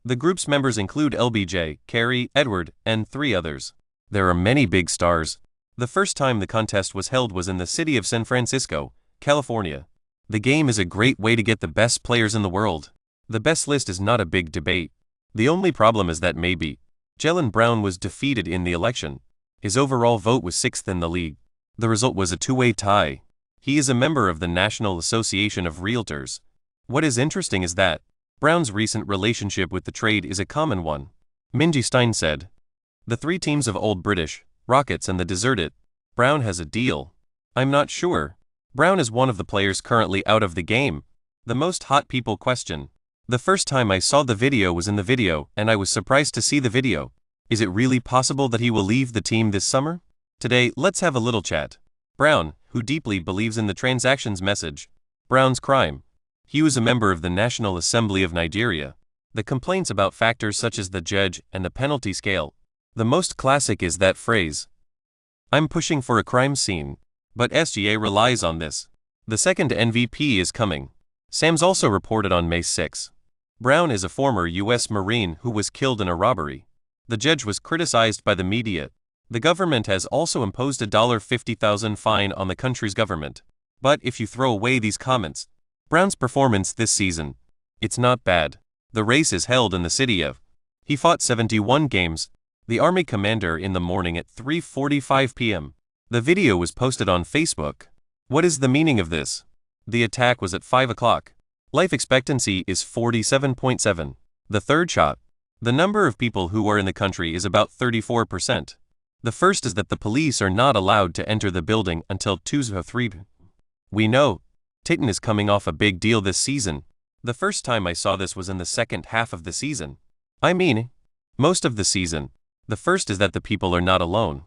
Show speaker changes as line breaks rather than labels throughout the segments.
The group's members include LBJ, Carey, Edward, and 3 others. There are many big stars. The first time the contest was held was in the city of San Francisco, California. The game is a great way to get the best players in the world. The best list is not a big debate. The only problem is that maybe Jaylen Brown was defeated in the election. His overall vote was 6th in the league. The result was a 2-way tie. He is a member of the National Association of Realtors. What is interesting is that Brown's recent relationship with the trade is a common one. Minji Stein said, "The 3 teams of Old British, Rockets and the Deserted. Brown has a deal." I'm not sure. Brown is one of the players currently out of the game. The most hot people question. The first time I saw the video was in the video, and I was surprised to see the video. Is it really possible that he will leave the team this summer? Today, let's have a little chat. Brown, who deeply believes in the transactions message. Brown's crime. He was a member of the National Assembly of Nigeria. The complaints about factors such as the judge and the penalty scale. The most classic is that phrase, "I'm pushing for a crime scene." But SGA relies on this. The second MVP is coming. Sams also reported on May 6. Brown is a former U.S. Marine who was killed in a robbery. The judge was criticized by the media. The government has also imposed a $50,000 fine on the country's government. But if you throw away these comments, Brown's performance this season, it's not bad. The race is held in the city of. He fought 71 games. The Army commander in the morning at 3:45 p.m. The video was posted on Facebook. What is the meaning of this? The attack was at 5 o'clock. Life expectancy is 47.7. The third shot. The number of people who are in the country is about 34%. The first is that the police are not allowed to enter the building until Tuesday 3. We know Tatum is coming off a big deal this season. The first time I saw this was in the second half of the season. I mean, most of the season. The first is that the people are not alone.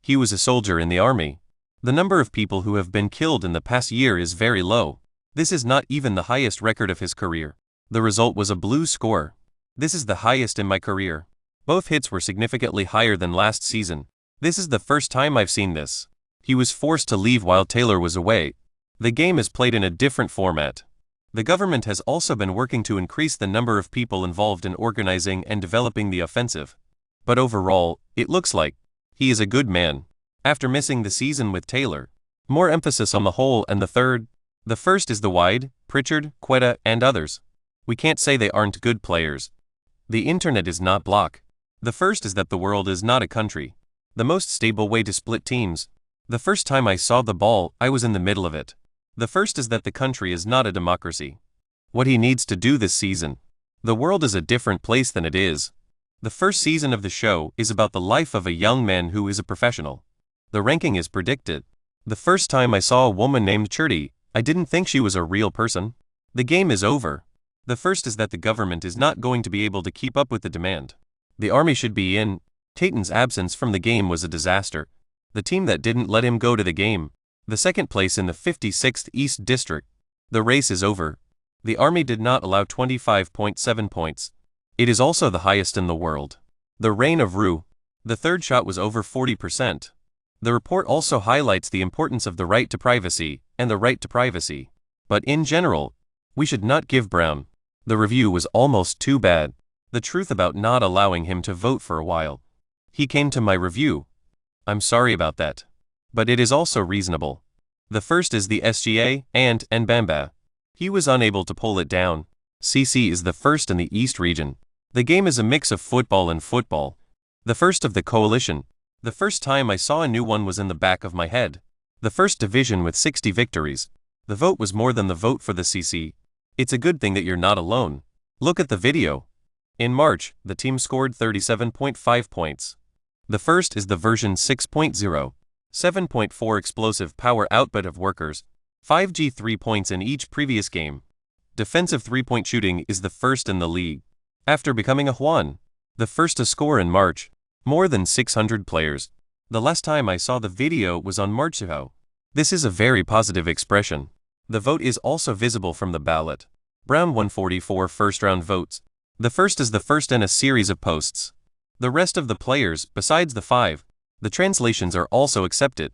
He was a soldier in the army. The number of people who have been killed in the past year is very low. This is not even the highest record of his career. The result was a blue score. This is the highest in my career. Both hits were significantly higher than last season. This is the first time I've seen this. He was forced to leave while Taylor was away. The game is played in a different format. The government has also been working to increase the number of people involved in organizing and developing the offensive. But overall, it looks like he is a good man. After missing the season with Taylor, more emphasis on the whole and the third. The first is the wide, Pritchard, Quetta, and others. We can't say they aren't good players. The internet is not block. The first is that the world is not a country. The most stable way to split teams. The first time I saw the ball, I was in the middle of it. The first is that the country is not a democracy. What he needs to do this season. The world is a different place than it is. The first season of the show is about the life of a young man who is a professional. The ranking is predicted. The first time I saw a woman named Churty, I didn't think she was a real person. The game is over. The first is that the government is not going to be able to keep up with the demand. The army should be in. Tatum's absence from the game was a disaster. The team that didn't let him go to the game. The second place in the 56th East District. The race is over. The army did not allow 25.7 points. It is also the highest in the world. The reign of Rue. The third shot was over 40%. The report also highlights the importance of the right to privacy and the right to privacy. But in general, we should not give Brown. The review was almost too bad. The truth about not allowing him to vote for a while. He came to my review. I'm sorry about that. But it is also reasonable. The first is the SGA and Bamba. He was unable to pull it down. CC is the first in the East region. The game is a mix of football and football. The first of the coalition. The first time I saw a new one was in the back of my head. The first division with 60 victories. The vote was more than the vote for the CC. It's a good thing that you're not alone. Look at the video. In March, the team scored 37.5 points. The first is the version 6.0. 7.4 explosive power output of workers. 5G 3 points in each previous game. Defensive 3-point shooting is the first in the league. After becoming a Juan, the first to score in March. More than 600 players. The last time I saw the video was on March 2. This is a very positive expression. The vote is also visible from the ballot. Brown won 44 first-round votes. The first is the first in a series of posts. The rest of the players, besides the 5, the translations are also accepted.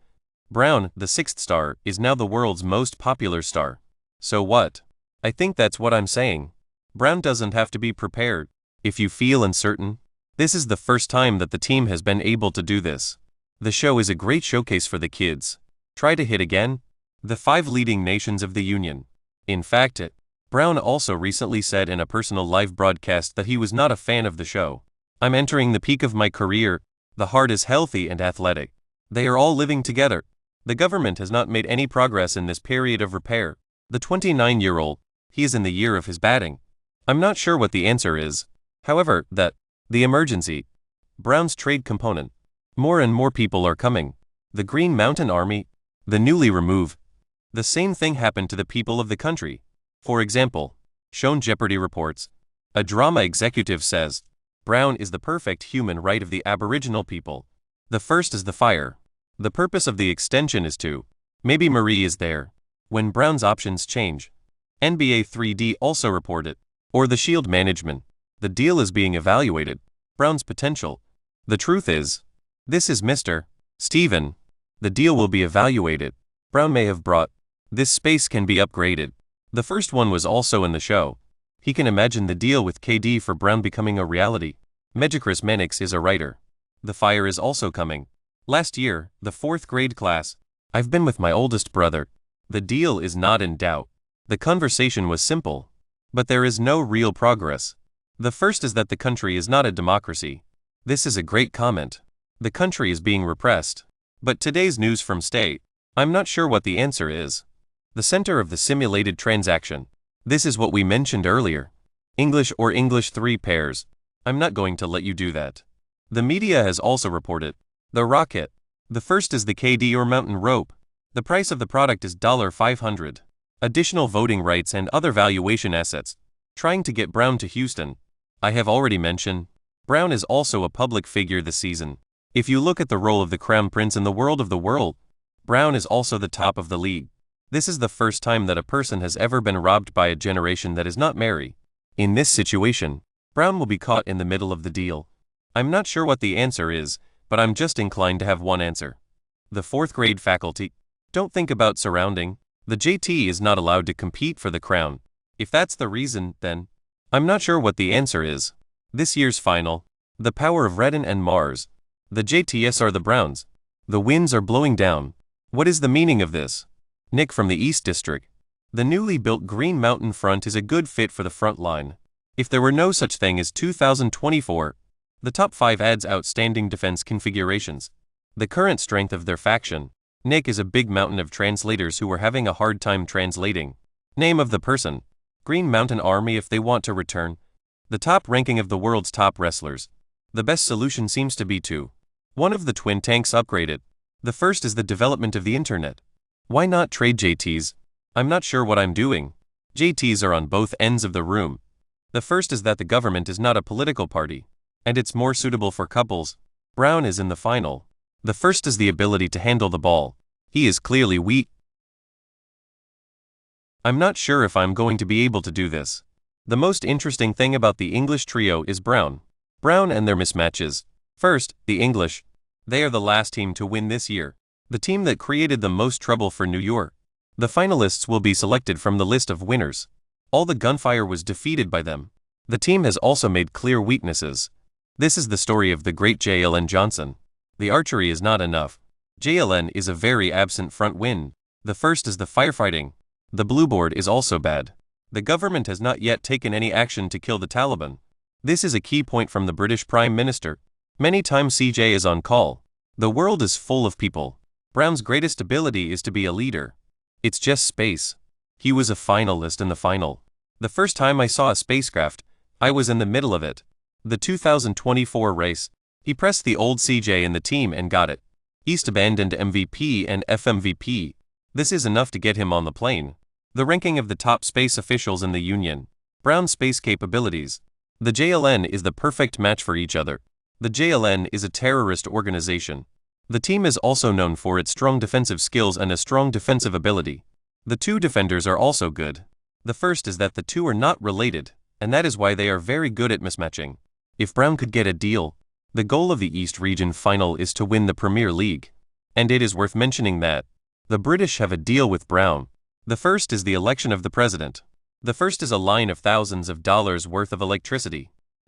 Brown, the 6th star, is now the world's most popular star. So what? I think that's what I'm saying. Brown doesn't have to be prepared. If you feel uncertain, this is the first time that the team has been able to do this. The show is a great showcase for the kids. Try to hit again. The 5 leading nations of the Union. In fact, Brown also recently said in a personal live broadcast that he was not a fan of the show. I'm entering the peak of my career. The heart is healthy and athletic. They are all living together. The government has not made any progress in this period of repair. The 29-year-old, he is in the year of his batting. I'm not sure what the answer is. However, the emergency. Brown's trade component. More and more people are coming. The Green Mountain Army. The newly removed. The same thing happened to the people of the country. For example, shown Jeopardy reports. A drama executive says, Brown is the perfect human right of the Aboriginal people. The first is the fire. The purpose of the extension is to. Maybe Marie is there. When Brown's options change. NBA 3D also reported. Or the Shield management. The deal is being evaluated. Brown's potential. The truth is. This is Mr. Steven. The deal will be evaluated. Brown may have brought. This space can be upgraded. The first one was also in the show. He can imagine the deal with KD for Brown becoming a reality. Chris Mannix is a writer. The fire is also coming. Last year, the 4th grade class. I've been with my oldest brother. The deal is not in doubt. The conversation was simple. But there is no real progress. The first is that the country is not a democracy. This is a great comment. The country is being repressed. But today's news from state. I'm not sure what the answer is. The center of the simulated transaction. This is what we mentioned earlier. English or English 3 pairs. I'm not going to let you do that. The media has also reported. The rocket. The first is the KD or mountain rope. The price of the product is $500. Additional voting rights and other valuation assets. Trying to get Brown to Houston. I have already mentioned. Brown is also a public figure this season. If you look at the role of the Crown Prince in the world of the world, Brown is also the top of the league. This is the first time that a person has ever been robbed by a generation that is not merry. In this situation, Brown will be caught in the middle of the deal. I'm not sure what the answer is, but I'm just inclined to have one answer. The 4th grade faculty. Don't think about surrounding. The JT is not allowed to compete for the crown. If that's the reason, then I'm not sure what the answer is. This year's final. The power of Redden and Mars. The JTS are the Browns. The winds are blowing down. What is the meaning of this? Nick from the East District. The newly built Green Mountain front is a good fit for the front line. If there were no such thing as 2024, the top 5 adds outstanding defense configurations. The current strength of their faction. Nick is a big mountain of translators who are having a hard time translating. Name of the person. Green Mountain Army if they want to return. The top ranking of the world's top wrestlers. The best solution seems to be to. One of the twin tanks upgraded. The first is the development of the internet. Why not trade JTs? I'm not sure what I'm doing. JTs are on both ends of the room. The first is that the government is not a political party. And it's more suitable for couples. Brown is in the final. The first is the ability to handle the ball. He is clearly weak. I'm not sure if I'm going to be able to do this. The most interesting thing about the English trio is Brown. Brown and their mismatches. First, the English. They are the last team to win this year. The team that created the most trouble for New York. The finalists will be selected from the list of winners. All the gunfire was defeated by them. The team has also made clear weaknesses. This is the story of the great Jaylen Johnson. The archery is not enough. Jaylen is a very absent front wind. The first is the firefighting. The blue board is also bad. The government has not yet taken any action to kill the Taliban. This is a key point from the British Prime Minister. Many times CJ is on call. The world is full of people. Brown's greatest ability is to be a leader. It's just space. He was a finalist in the final. The first time I saw a spacecraft, I was in the middle of it. The 2024 race. He pressed the old CJ in the team and got it. East abandoned MVP and FMVP. This is enough to get him on the plane. The ranking of the top space officials in the Union. Brown's space capabilities. The JLN is the perfect match for each other. The JLN is a terrorist organization. The team is also known for its strong defensive skills and a strong defensive ability. The two defenders are also good. The first is that the two are not related, and that is why they are very good at mismatching. If Brown could get a deal, the goal of the East Region Final is to win the Premier League. And it is worth mentioning that the British have a deal with Brown. The first is the election of the president. The first is a line of thousands of dollars worth of electricity.